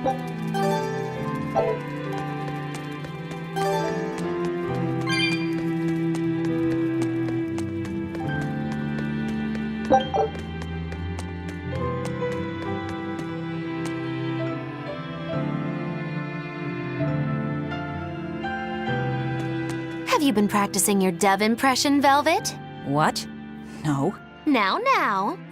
Have you been practicing your dove impression, Velvet? What? No. Now.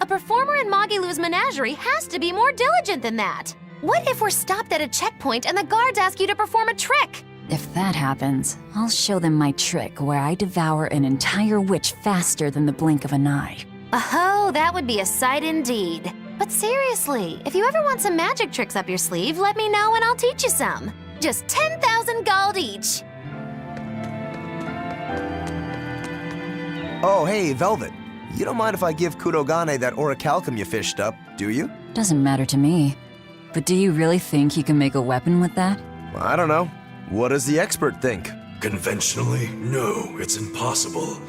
A performer in Magilou's menagerie has to be more diligent than that. What if we're stopped at a checkpoint and the guards ask you to perform a trick? If that happens, I'll show them my trick where I devour an entire witch faster than the blink of an eye. Oh, that would be a sight indeed. But seriously, if you ever want some magic tricks up your sleeve, let me know and I'll teach you some. Just 10,000 gold each. Oh, hey, Velvet. You don't mind if I give Kurogane that orichalcum you fished up, do you? Doesn't matter to me. But do you really think you can make a weapon with that? I don't know. What does the expert think? Conventionally, no, it's impossible.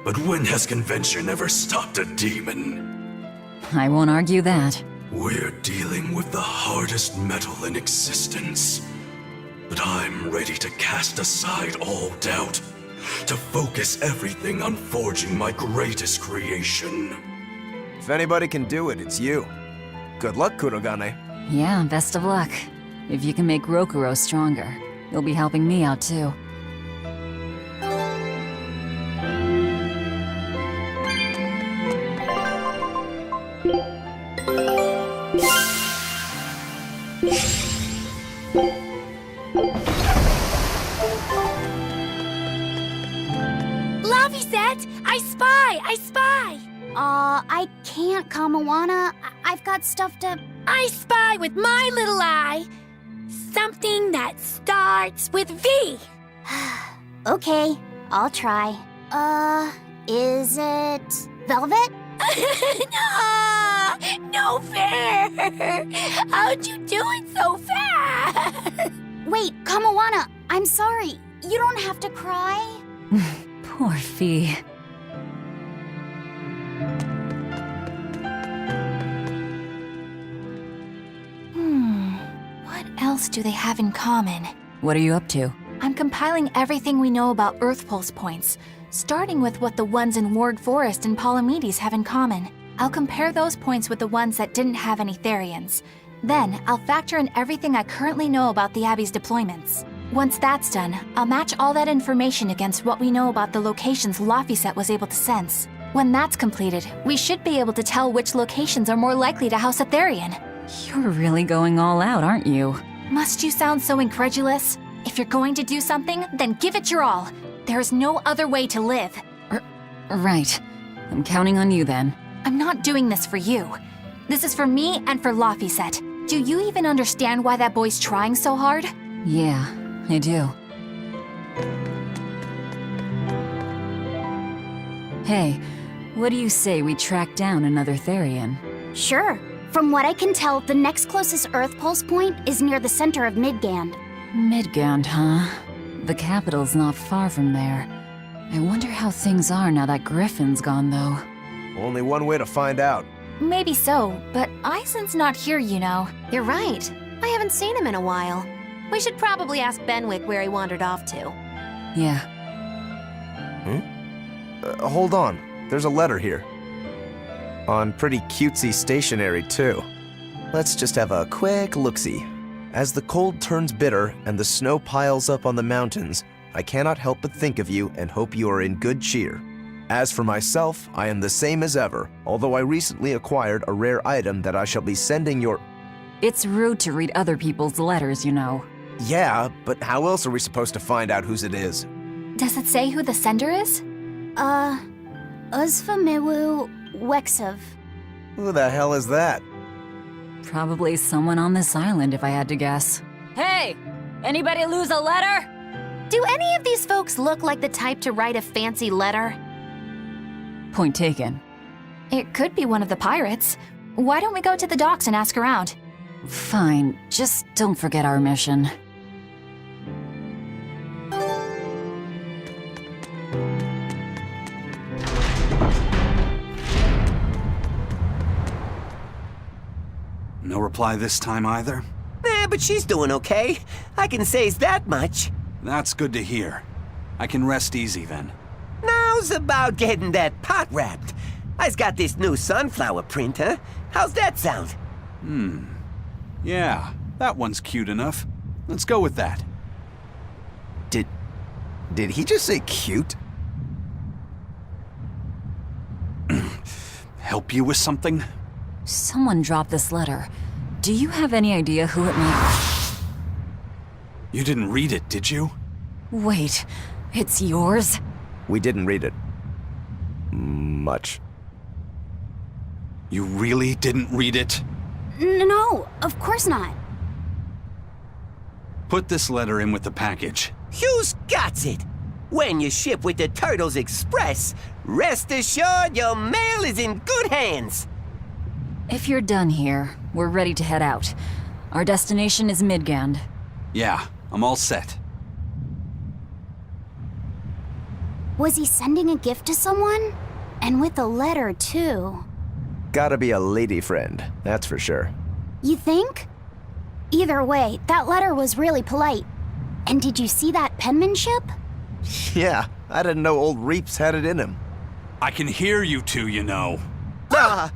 But when has convention ever stopped a demon? I won't argue that. We're dealing with the hardest metal in existence. But I'm ready to cast aside all doubt, to focus everything on forging my greatest creation. If anybody can do it, it's you. Good luck, Kurogane. Yeah, best of luck. If you can make Rokuro stronger, you'll be helping me out too. Laviset! I spy! I can't, Kamawana. I've got stuff to... I spy with my little eye. Something that starts with V. Okay, I'll try. Is it Velvet? No fair! How'd you do it so fast? Wait, Kamawana, I'm sorry. You don't have to cry. Poor Fee. What else do they have in common? What are you up to? I'm compiling everything we know about Earth Pulse points, starting with what the ones in Ward Forest and Palamedes have in common. I'll compare those points with the ones that didn't have any Therians. Then, I'll factor in everything I currently know about the Abbey's deployments. Once that's done, I'll match all that information against what we know about the locations Laphicet was able to sense. When that's completed, we should be able to tell which locations are more likely to house a Therian. You're really going all out, aren't you? Must you sound so incredulous? If you're going to do something, then give it your all. There's no other way to live. Right. I'm counting on you then. I'm not doing this for you. This is for me and for Laphicet. Do you even understand why that boy's trying so hard? Yeah, I do. Hey, what do you say we track down another Therian? Sure. From what I can tell, the next closest Earth Pulse point is near the center of Midgand. Midgand, huh? The capital's not far from there. I wonder how things are now that Griffin's gone, though. Only one way to find out. Maybe so, but Eisen's not here, you know. You're right. I haven't seen him in a while. We should probably ask Benwick where he wandered off to. Yeah. Hold on. There's a letter here. On pretty cutesy stationery, too. Let's just have a quick look-see. As the cold turns bitter and the snow piles up on the mountains, I cannot help but think of you and hope you are in good cheer. As for myself, I am the same as ever, although I recently acquired a rare item that I shall be sending your... It's rude to read other people's letters, you know. Yeah, but how else are we supposed to find out whose it is? Does it say who the sender is? Uzfamewu Wexov. Who the hell is that? Probably someone on this island, if I had to guess. Hey! Anybody lose a letter? Do any of these folks look like the type to write a fancy letter? Point taken. It could be one of the pirates. Why don't we go to the docks and ask around? Fine, just don't forget our mission. No reply this time either? Yeah, but she's doing okay. I can say's that much. That's good to hear. I can rest easy then. Now's about getting that pot wrapped. I's got this new sunflower printer. How's that sound? Yeah, that one's cute enough. Let's go with that. Did he just say cute? Help you with something? Someone dropped this letter. Do you have any idea who it may... You didn't read it, did you? Wait, it's yours? We didn't read it. Much. You really didn't read it? No, of course not. Put this letter in with the package. Who's got it? When you ship with the Turtles Express, rest assured your mail is in good hands. If you're done here, we're ready to head out. Our destination is Midgand. Yeah, I'm all set. Was he sending a gift to someone? And with a letter, too. Gotta be a lady friend, that's for sure. You think? Either way, that letter was really polite. And did you see that penmanship? Yeah, I didn't know old Reeps had it in him. I can hear you two, you know. Ah!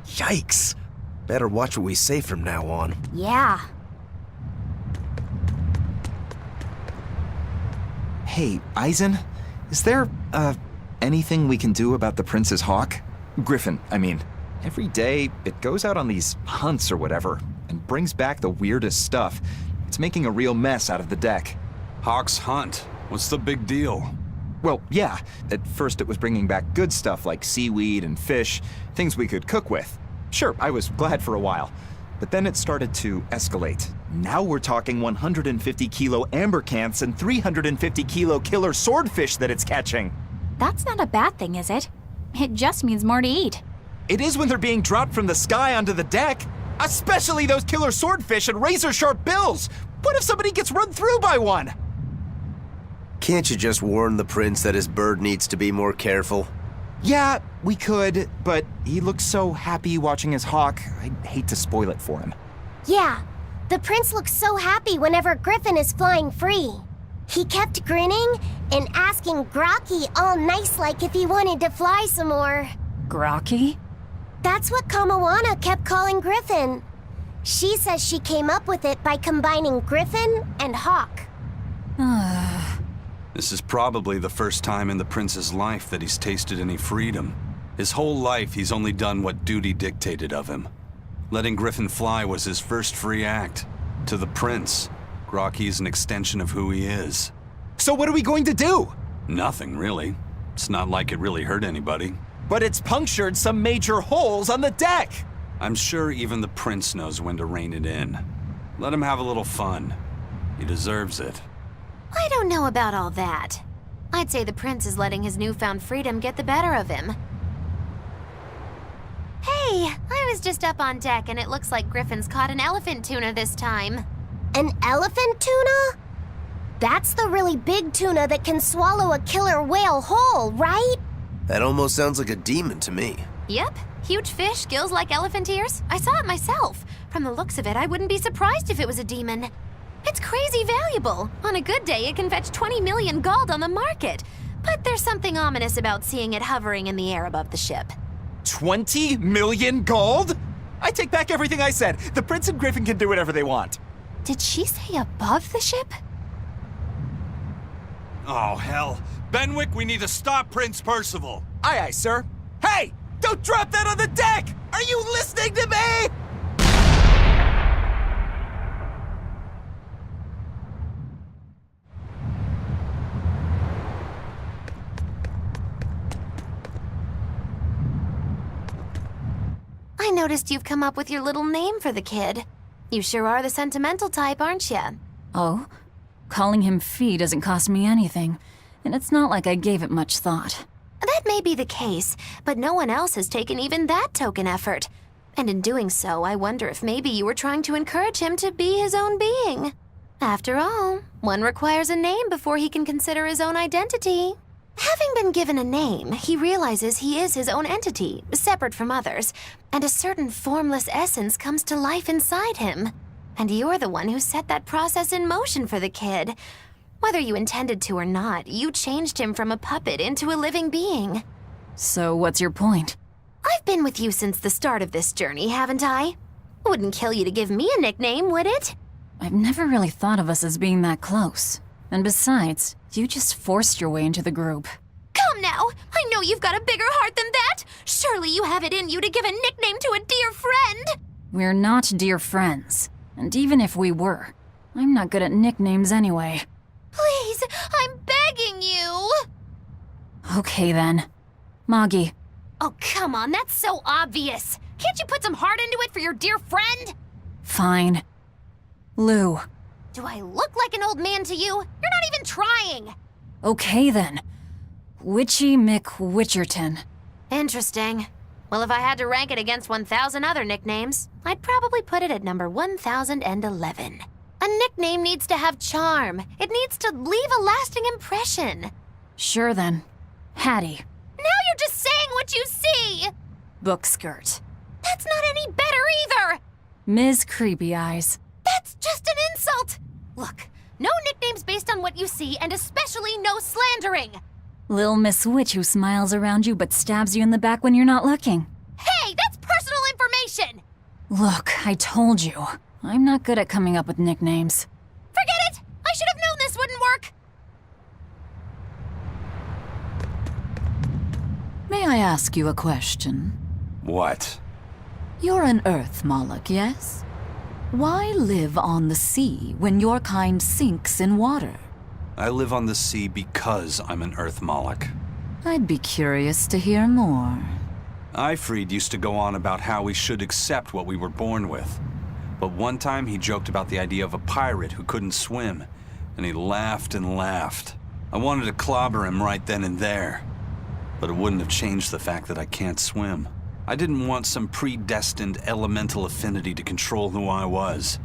Yikes. Better watch what we say from now on. Yeah. Hey, Eisen, is there, anything we can do about the Prince's hawk? Griffin, I mean. Every day, it goes out on these hunts or whatever, and brings back the weirdest stuff. It's making a real mess out of the deck. Hawk's hunt. What's the big deal? Well, yeah, at first it was bringing back good stuff like seaweed and fish, things we could cook with. Sure, I was glad for a while. But then it started to escalate. Now we're talking 150-kilo ambercants and 350-kilo killer swordfish that it's catching. That's not a bad thing, is it? It just means more to eat. It is when they're being dropped from the sky onto the deck. Especially those killer swordfish and razor-sharp bills. What if somebody gets run through by one? Can't you just warn the prince that his bird needs to be more careful? Yeah, we could, but he looks so happy watching his hawk, I'd hate to spoil it for him. Yeah, the prince looks so happy whenever Griffin is flying free. He kept grinning and asking Grocky all nice-like if he wanted to fly some more. Grocky? That's what Kamawana kept calling Griffin. She says she came up with it by combining Griffin and Hawk. This is probably the first time in the prince's life that he's tasted any freedom. His whole life, he's only done what duty dictated of him. Letting Griffin fly was his first free act. To the prince, Grocky's an extension of who he is. So what are we going to do? Nothing, really. It's not like it really hurt anybody. But it's punctured some major holes on the deck! I'm sure even the prince knows when to rein it in. Let him have a little fun. He deserves it. I don't know about all that. I'd say the prince is letting his newfound freedom get the better of him. Hey, I was just up on deck and it looks like Griffin's caught an elephant tuna this time. An elephant tuna? That's the really big tuna that can swallow a killer whale whole, right? That almost sounds like a demon to me. Yep, huge fish, gills like elephant ears. I saw it myself. From the looks of it, I wouldn't be surprised if it was a demon. It's crazy valuable. On a good day, it can fetch 20 million gold on the market. But there's something ominous about seeing it hovering in the air above the ship. 20 million gold? I take back everything I said. The prince and Griffin can do whatever they want. Did she say above the ship? Oh, hell. Benwick, we need to stop Prince Percival. Aye, aye, sir. Hey! Don't drop that on the deck! Are you listening to me? I noticed you've come up with your little name for the kid. You sure are the sentimental type, aren't you? Oh? Calling him Fee doesn't cost me anything, and it's not like I gave it much thought. That may be the case, but no one else has taken even that token effort. And in doing so, I wonder if maybe you were trying to encourage him to be his own being. After all, one requires a name before he can consider his own identity. Having been given a name, he realizes he is his own entity, separate from others, and a certain formless essence comes to life inside him. And you're the one who set that process in motion for the kid. Whether you intended to or not, you changed him from a puppet into a living being. So what's your point? I've been with you since the start of this journey, haven't I? Wouldn't kill you to give me a nickname, would it? I've never really thought of us as being that close. And besides, you just forced your way into the group. Come now! I know you've got a bigger heart than that! Surely you have it in you to give a nickname to a dear friend! We're not dear friends. And even if we were, I'm not good at nicknames anyway. Please, I'm begging you! Okay then. Moggy. Oh, come on, that's so obvious! Can't you put some heart into it for your dear friend? Fine. Lou. Do I look like an old man to you? You're not even trying! Okay then. Witchy McWitcherton. Interesting. Well, if I had to rank it against 1,000 other nicknames, I'd probably put it at number 1,011. A nickname needs to have charm. It needs to leave a lasting impression. Sure then. Hattie. Now you're just saying what you see! Bookskirt. That's not any better either! Ms. Creepy Eyes. That's just an insult! Look, no nicknames based on what you see, and especially no slandering! Lil Miss Witch who smiles around you but stabs you in the back when you're not looking. Hey, that's personal information! Look, I told you. I'm not good at coming up with nicknames. Forget it! I should have known this wouldn't work! May I ask you a question? What? You're an Earth Moloch, yes? Why live on the sea when your kind sinks in water? I live on the sea because I'm an Earth Moloch. I'd be curious to hear more. Ifrid used to go on about how we should accept what we were born with. But one time he joked about the idea of a pirate who couldn't swim, and he laughed and laughed. I wanted to clobber him right then and there, but it wouldn't have changed the fact that I can't swim. I didn't want some predestined elemental affinity to control who I was.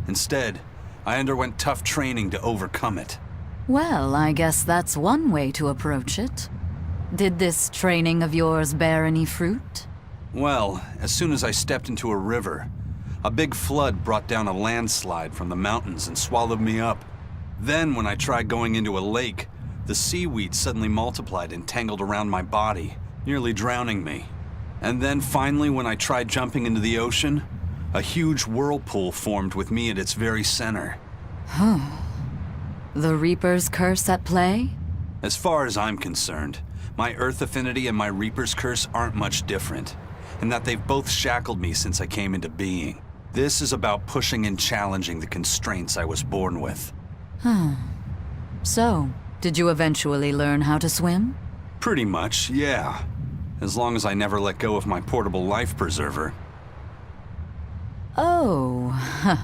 Instead, I underwent tough training to overcome it. Well, I guess that's one way to approach it. Did this training of yours bear any fruit? Well, as soon as I stepped into a river, a big flood brought down a landslide from the mountains and swallowed me up. Then, when I tried going into a lake, the seaweed suddenly multiplied and tangled around my body, nearly drowning me. And then finally, when I tried jumping into the ocean, a huge whirlpool formed with me at its very center. The Reaper's curse at play? As far as I'm concerned, my Earth affinity and my Reaper's curse aren't much different, in that they've both shackled me since I came into being. This is about pushing and challenging the constraints I was born with. So, did you eventually learn how to swim? Pretty much, yeah. As long as I never let go of my portable life preserver. Oh, huh.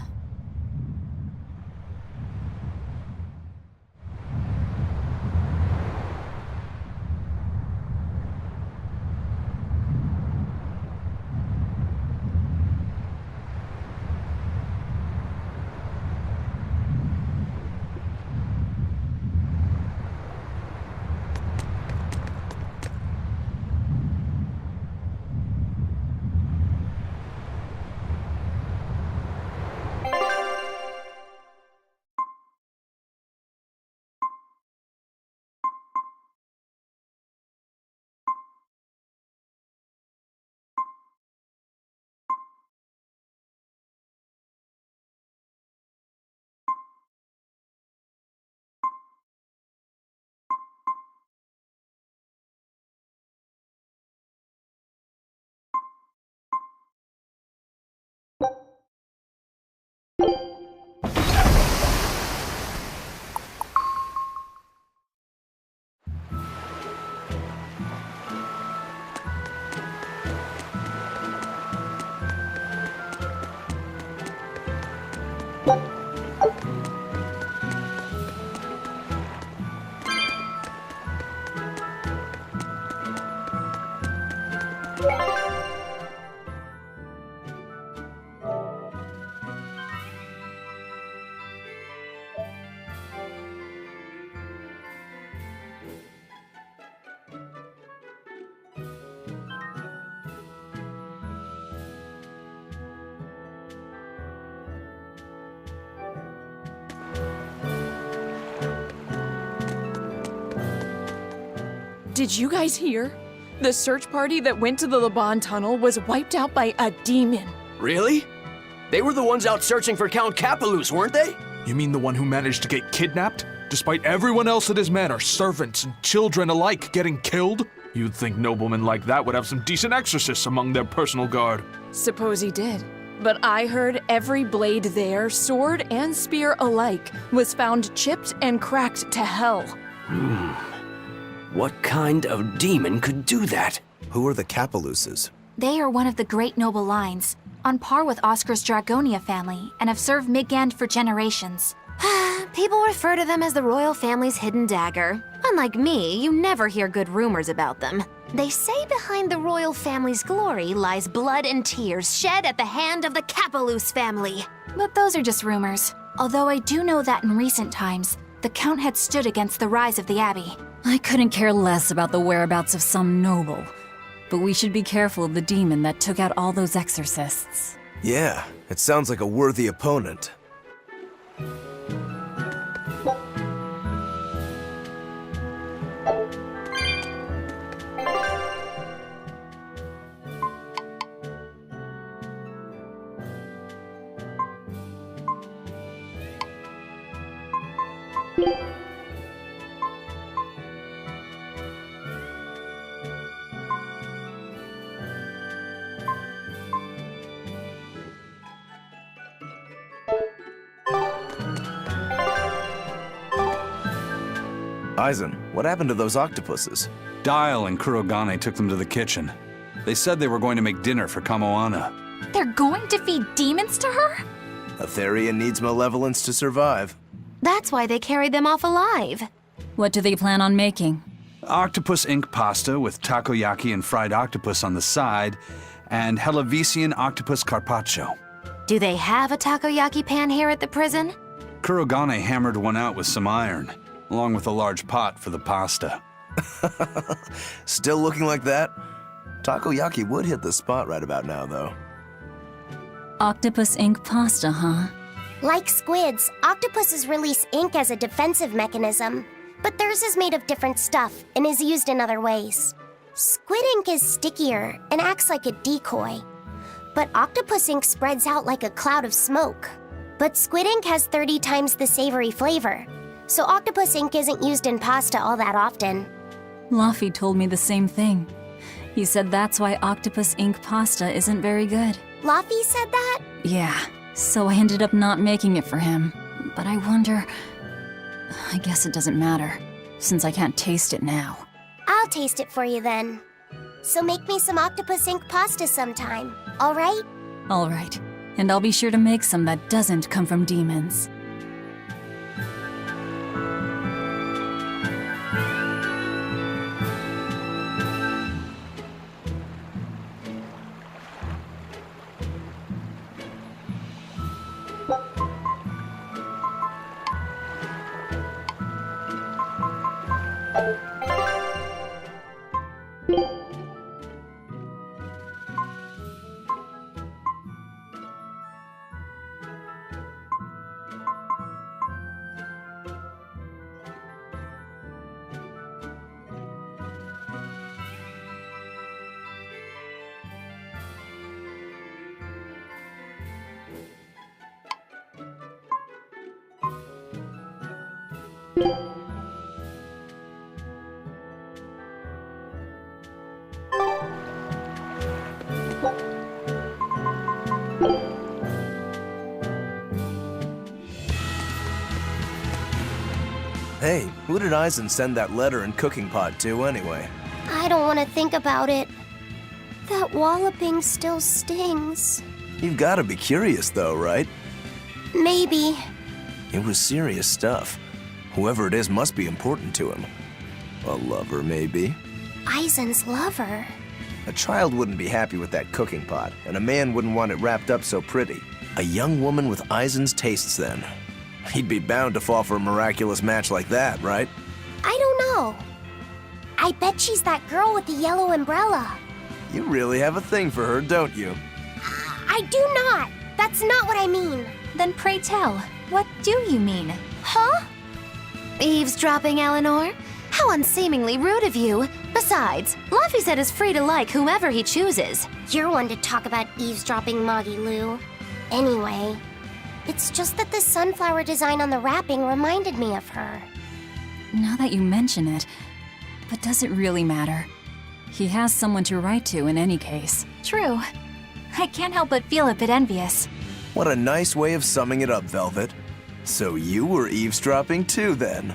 Did you guys hear? The search party that went to the Laban tunnel was wiped out by a demon. Really? They were the ones out searching for Count Capelus, weren't they? You mean the one who managed to get kidnapped? Despite everyone else at his manor, servants and children alike, getting killed? You'd think noblemen like that would have some decent exorcists among their personal guard. Suppose he did. But I heard every blade there, sword and spear alike, was found chipped and cracked to hell. What kind of demon could do that? Who are the Capeluses? They are one of the great noble lines, on par with Oscar's Dragonia family, and have served Midgand for generations. People refer to them as the royal family's hidden dagger. Unlike me, you never hear good rumors about them. They say behind the royal family's glory lies blood and tears shed at the hand of the Capelus family. But those are just rumors. Although I do know that in recent times, the Count had stood against the rise of the Abbey. I couldn't care less about the whereabouts of some noble. But we should be careful of the demon that took out all those exorcists. Yeah, it sounds like a worthy opponent. Aizen, what happened to those octopuses? Dial and Kurogane took them to the kitchen. They said they were going to make dinner for Kamoana. They're going to feed demons to her? Atheria needs malevolence to survive. That's why they carried them off alive. What do they plan on making? Octopus ink pasta with takoyaki and fried octopus on the side, and Hellavesian octopus carpaccio. Do they have a takoyaki pan here at the prison? Kurogane hammered one out with some iron, along with a large pot for the pasta. Still looking like that? Takoyaki would hit the spot right about now, though. Octopus ink pasta, huh? Like squids, octopuses release ink as a defensive mechanism, but theirs is made of different stuff and is used in other ways. Squid ink is stickier and acts like a decoy, but octopus ink spreads out like a cloud of smoke. But squid ink has 30 times the savory flavor, so octopus ink isn't used in pasta all that often. Laffy told me the same thing. He said that's why octopus ink pasta isn't very good. Laffy said that? Yeah, so I ended up not making it for him. But I wonder... I guess it doesn't matter, since I can't taste it now. I'll taste it for you then. So make me some octopus ink pasta sometime, all right? All right, and I'll be sure to make some that doesn't come from demons. Hey, who did Aizen send that letter and cooking pot to anyway? I don't want to think about it. That walloping still stings. You've got to be curious though, right? Maybe. It was serious stuff. Whoever it is must be important to him. A lover, maybe? Aizen's lover. A child wouldn't be happy with that cooking pot, and a man wouldn't want it wrapped up so pretty. A young woman with Aizen's tastes, then. He'd be bound to fall for a miraculous match like that, right? I don't know. I bet she's that girl with the yellow umbrella. You really have a thing for her, don't you? I do not. That's not what I mean. Then pray tell, what do you mean? Huh? Eavesdropping, Eleanor? How How unseemingly rude of you. Besides, Luffy said is free to like whoever he chooses. You're one to talk about eavesdropping, Moggy Lou. Anyway, it's just that the sunflower design on the wrapping reminded me of her. Now that you mention it, but does it really matter? He has someone to write to in any case. True. I can't help but feel a bit envious. What a nice way of summing it up, Velvet. So you were eavesdropping too, then?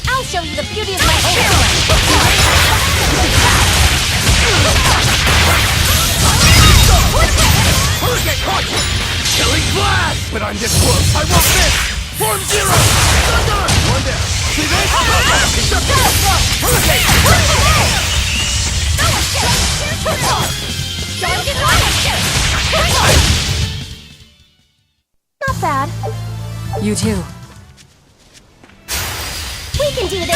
I'll show you the beauty of my camera! Killing blast! But I'm this close. I want this! Form zero! Thunder! One down. See this? Not bad. You too. We can do this!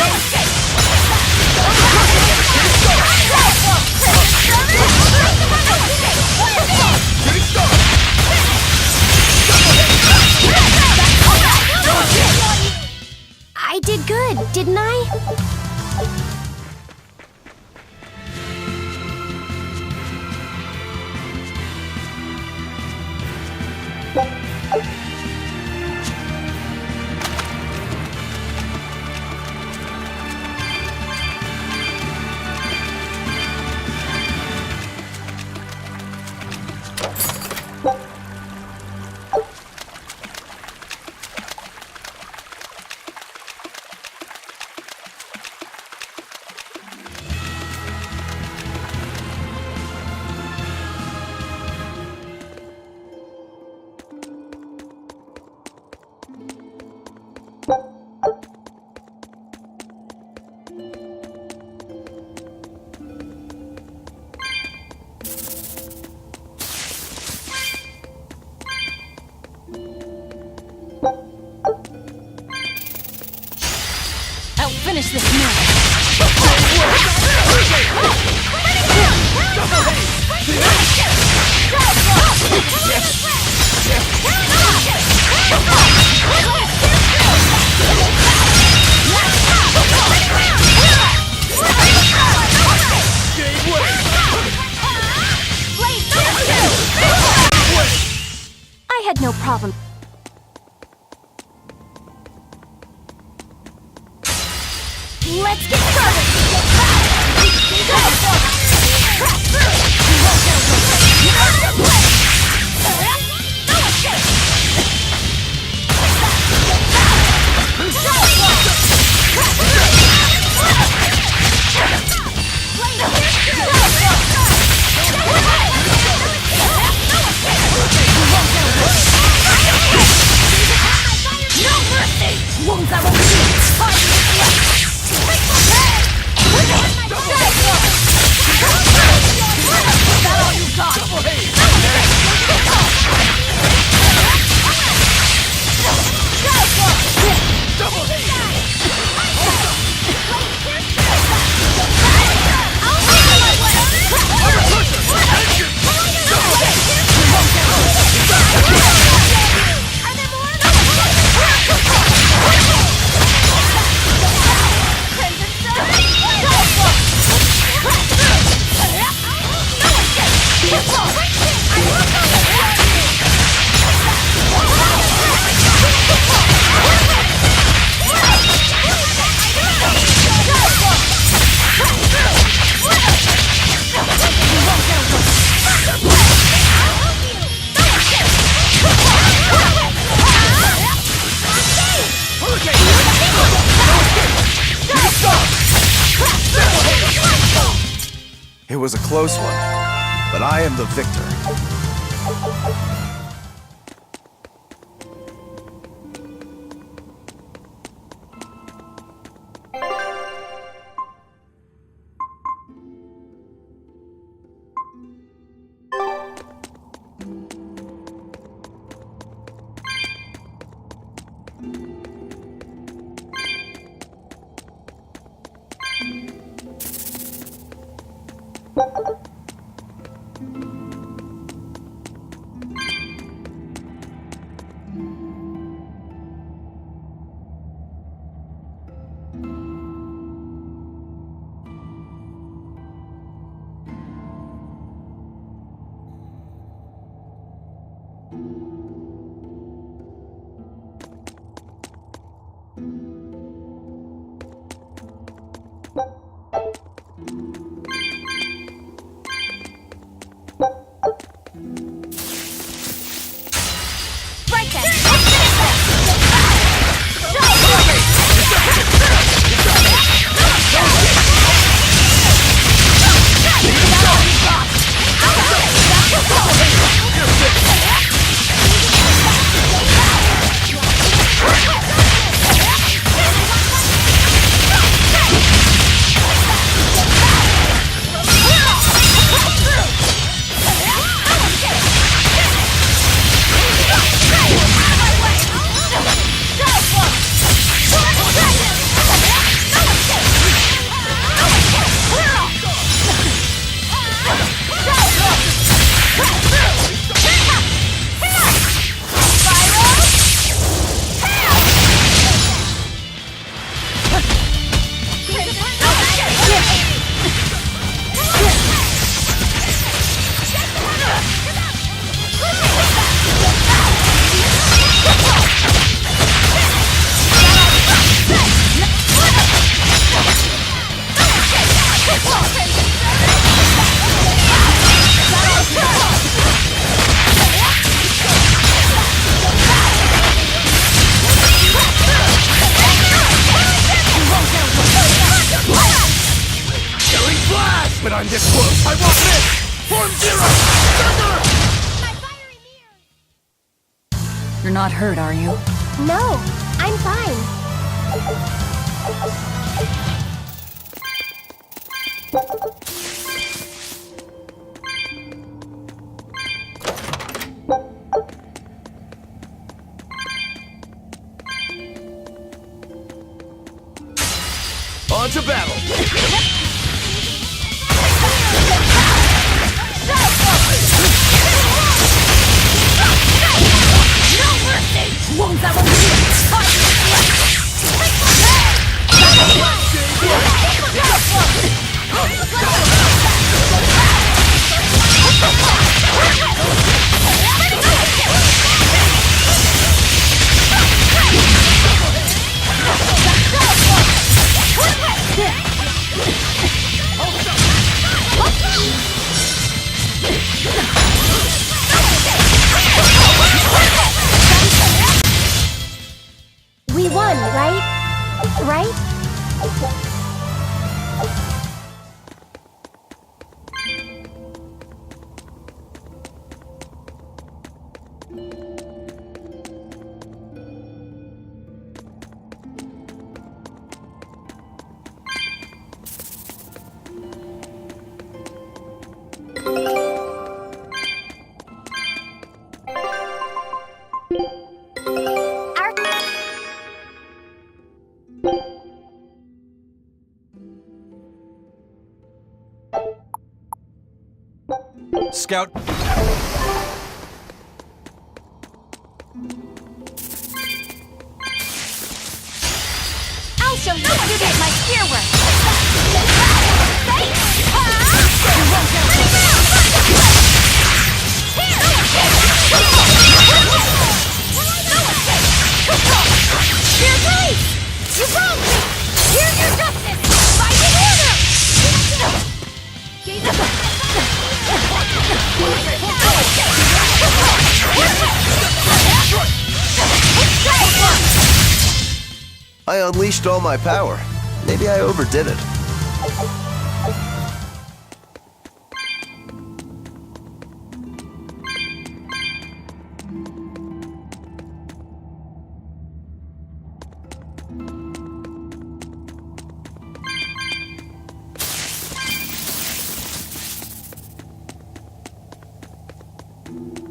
I did good, didn't I? I'll finish this now. I had no problem. Let's get started! It was a close one, but I am the victor. But I'm this close! I won't miss! Form Zero! Thunder! You're not hurt, are you? No, I'm fine. On to battle! We won, right? Right? Scout. I'll show you how to get my spear work. You're right! You wronged me! Here's your justice! Fight in order! I unleashed all my power. Maybe I overdid it. You